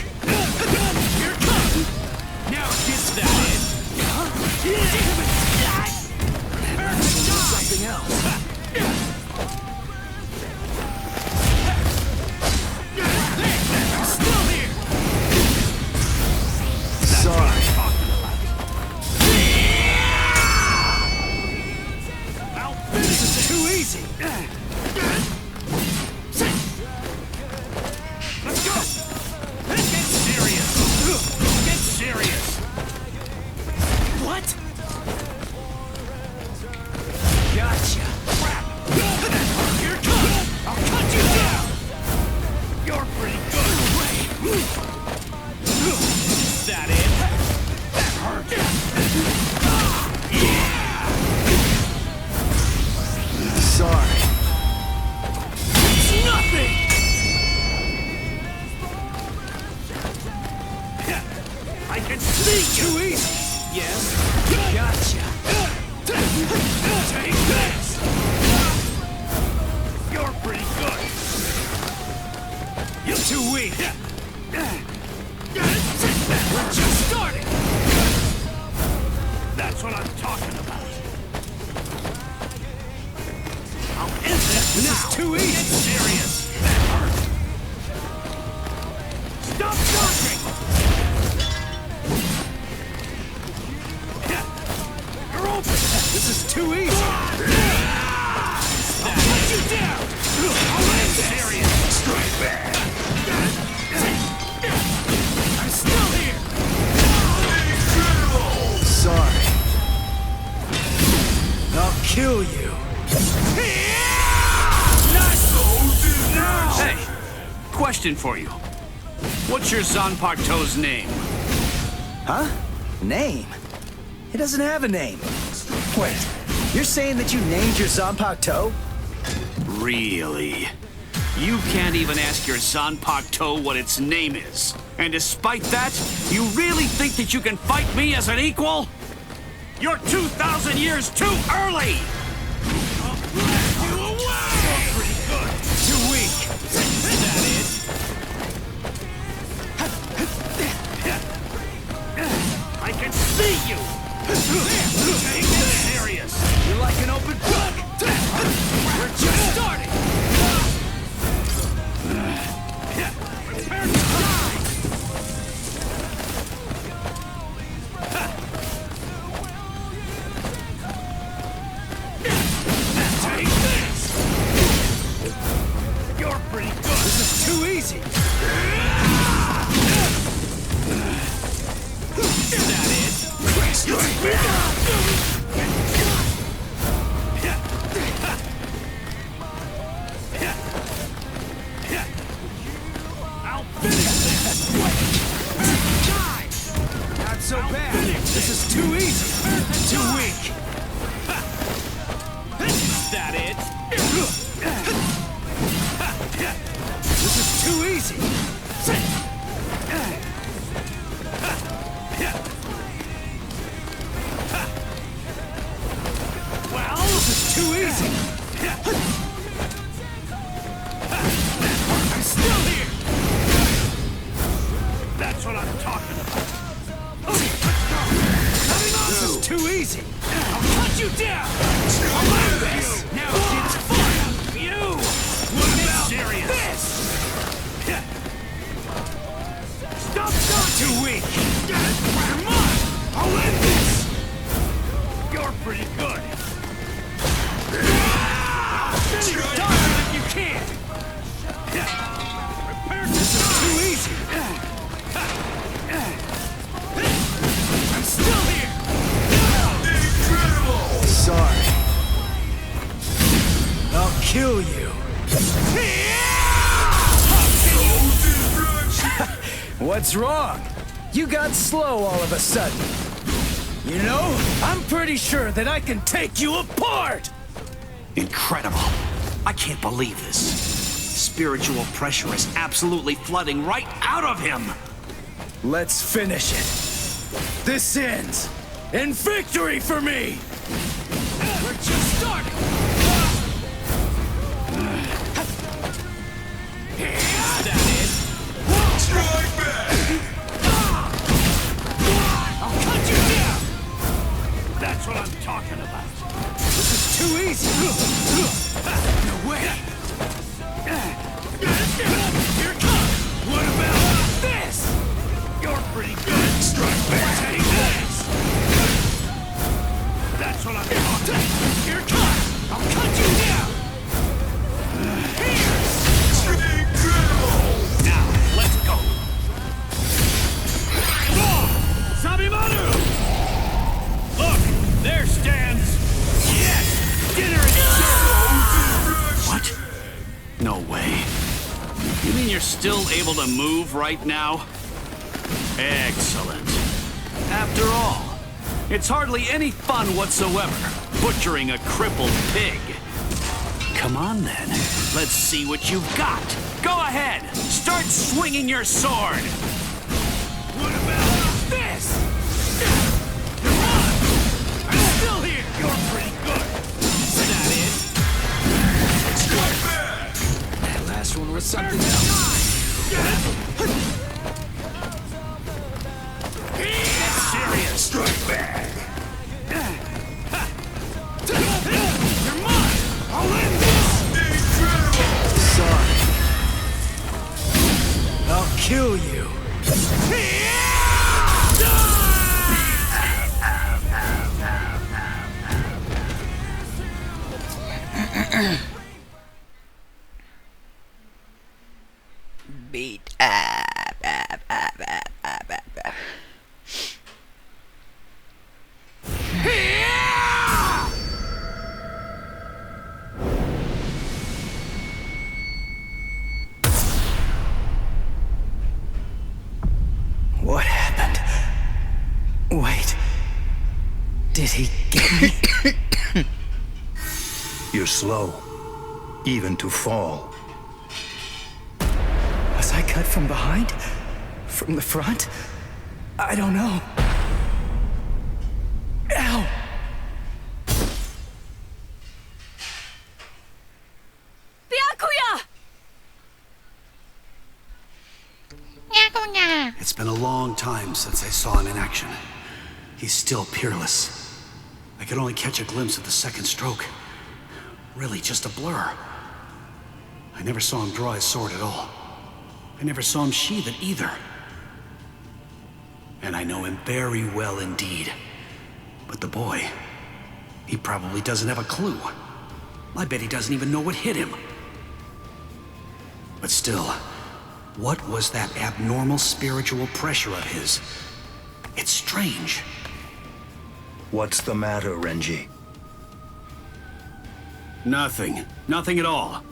Here it comes! Now get that in! Something else! Still here! Sorry. This is too easy! Let's go! Let's get serious! Get serious! What? Gotcha! Crap! Here it comes! I'll cut you down! You're pretty good! Is that it? That hurt! Sorry. It's nothing! I can see too easy! Yes? Take this! You're pretty good. You're too weak. We're just starting. That's what I'm talking about. I'll end this now. This is too easy. Get serious. That hurt. Stop dodging. You're open. This is too easy. I'll put you down. I'll end this. Serious. Strike back. I'm still here. Sorry. I'll kill you. Hey, question for you. What's your Zanpakuto's name? Huh? Name? It doesn't have a name. Wait, you're saying that you named your Zanpakuto? Really? You can't even ask your Zanpakuto what its name is. And despite that, you really think that you can fight me as an equal? You're 2,000 years too early! I'll blast you away! You're pretty good. Too weak. Is that it? I can see you! Take it serious. You're like an open book! We're just starting. Prepare to die. Take this. You're pretty good. This is too easy. Is that it? I'll finish this. Die. Not so bad. This is too easy. Too weak. Is that it? This is too easy. Well, This is too easy. I'm still here. That's what I'm talking about. This is too easy. I'll cut you down. I'll leave this. Now it's fun. You. What about serious? This? Stop dodging. Too weak. Come on. I'll end this. You're pretty good. I'll finish your dodging if you can. Prepare to This is too easy. I'm still here. Sorry. I'll kill you. What's wrong? You got slow all of a sudden. You know, I'm pretty sure that I can take you apart! Incredible. I can't believe this. Spiritual pressure is absolutely flooding right out of him. Let's finish it. This ends in victory for me! We're just starting. Is that it? Strike back! I'll cut you down. That's what I'm talking about. This is too easy! No way. Here it comes. What about this? You're pretty good. Strike back! Take this. That's what I'm talking. Here it comes. I'll cut you down. Here. Now, let's go. Sabimaru! Look, there stands. Yes, dinner is served. What? No way. You mean you're still able to move right now? Excellent. After all, it's hardly any fun whatsoever, butchering a crippled pig. Come on then, let's see what you've got. Go ahead, start swinging your sword. What about this? Come on! I'm still here! You're pretty good! over with something else. Get serious! Strike back! You're mine! I'll end this! Sorry. I'll kill you. Beat What happened? Wait. Did he get me? You're slow, even to fall. Was I cut from behind? From the front? I don't know. Ow! Byakuya! It's been a long time since I saw him in action. He's still peerless. I could only catch a glimpse of the second stroke. Really just a blur. I never saw him draw his sword at all. I never saw him sheathe it either. And I know him very well indeed. But the boy, he probably doesn't have a clue. I bet he doesn't even know what hit him. But still, what was that abnormal spiritual pressure of his? It's strange. What's the matter, Renji? Nothing. Nothing at all.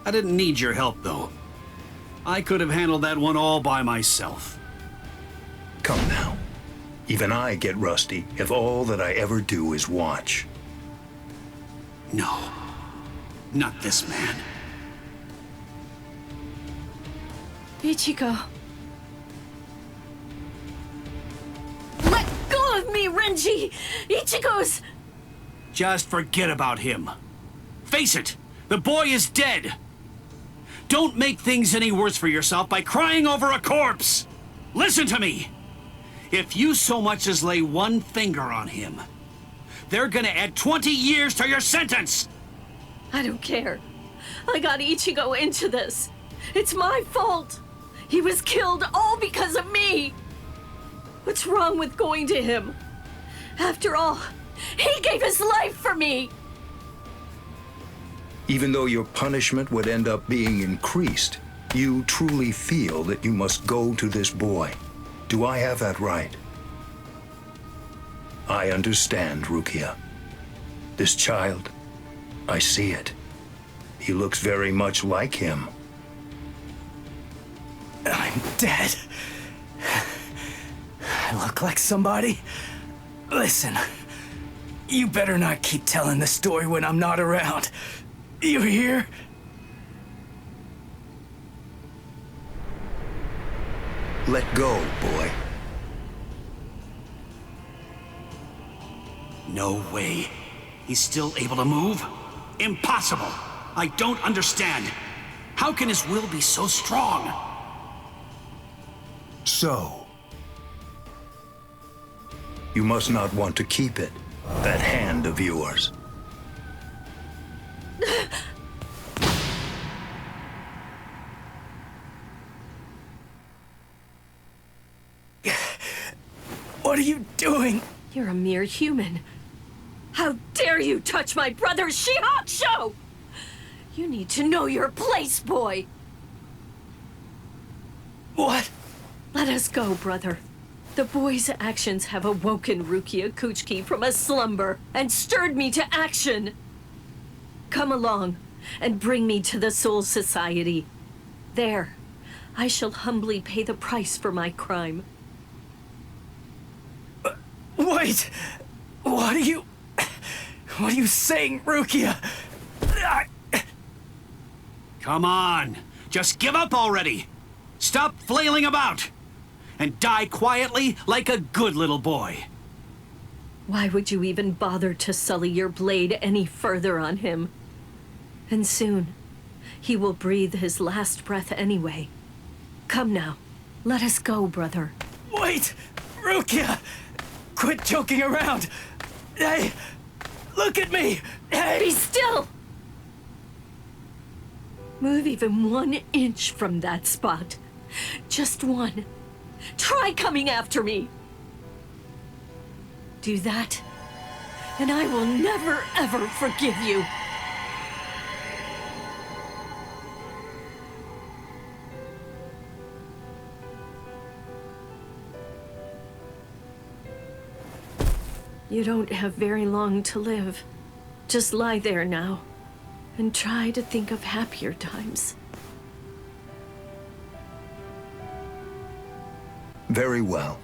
I didn't need your help, though. I could have handled that one all by myself. Come now. Even I get rusty if all that I ever do is watch. No. Not this man. Ichigo. Let go of me, Renji! Ichigo's... Just forget about him. Face it, the boy is dead. Don't make things any worse for yourself by crying over a corpse. Listen to me. If you so much as lay one finger on him, they're gonna add 20 years to your sentence. I don't care. I got Ichigo into this. It's my fault. He was killed all because of me. What's wrong with going to him? After all, he gave his life for me. Even though your punishment would end up being increased, you truly feel that you must go to this boy. Do I have that right? I understand, Rukia. This child, I see it. He looks very much like him. I'm dead. I look like somebody? Listen, you better not keep telling the story when I'm not around. You hear? Let go, boy. No way. He's still able to move? Impossible. I don't understand. How can his will be so strong? So, you must not want to keep it, that hand of yours. What are you doing? You're a mere human. How dare you touch my brother Shihakusho! You need to know your place, boy. What? Let us go, brother. The boy's actions have awoken Rukia Kuchiki from a slumber and stirred me to action. Come along and bring me to the Soul Society. There, I shall humbly pay the price for my crime. Wait! What are you saying, Rukia? Come on. Just give up already. Stop flailing about. And die quietly like a good little boy. Why would you even bother to sully your blade any further on him? And soon, He will breathe his last breath anyway. Come now. Let us go, brother. Wait! Rukia! Quit joking around! Hey! Look at me! Hey! Be still! Move even 1 inch from that spot. Just one. Try coming after me! Do that, and I will never, ever forgive you. You don't have very long to live. Just lie there now, and try to think of happier times. Very well.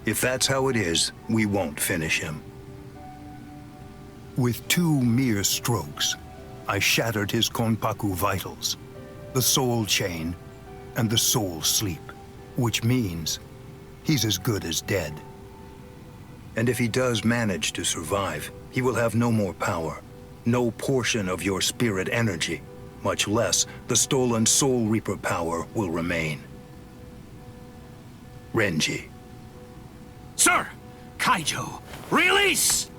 If that's how it is, we won't finish him. With 2 mere strokes, I shattered his Konpaku vitals, the soul chain, and the soul sleep, which means he's as good as dead. And if he does manage to survive, he will have no more power, no portion of your spirit energy, much less the stolen Soul Reaper power will remain. Renji. Sir! Kaijo! Release!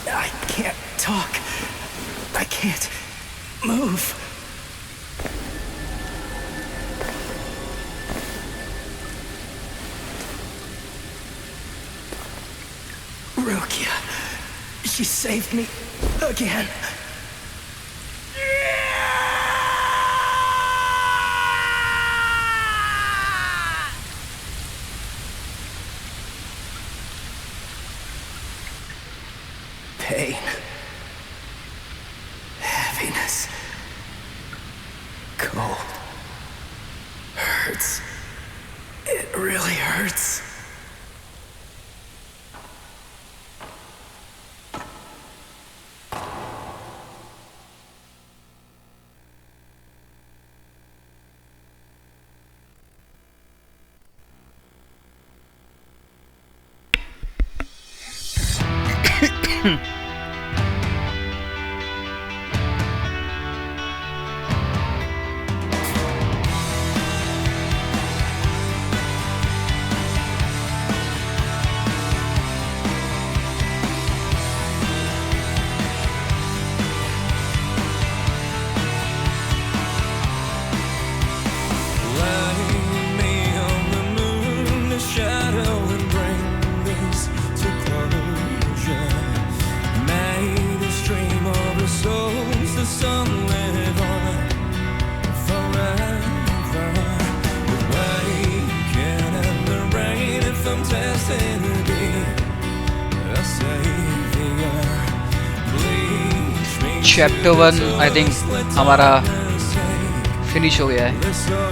I can't talk. I can't move. Rukia. She saved me again. Pain. Heaviness. Cold. Hurts. It really hurts. Chapter 1 I think हमारा finish हो गया है.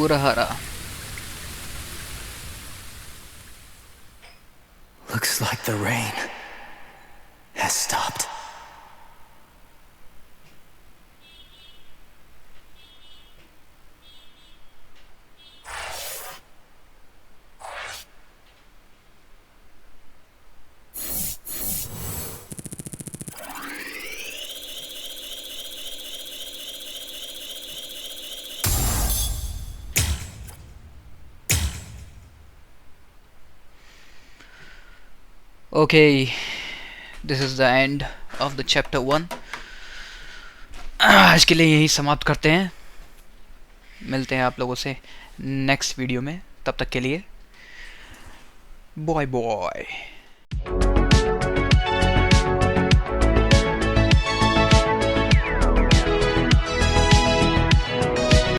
Urahara. Looks like the rain has stopped. Okay, this is the end of the chapter 1। आज के लिए यही समाप्त करते हैं। मिलते हैं आप लोगों से नेक्स्ट वीडियो में, तब तक के लिए बाय बाय।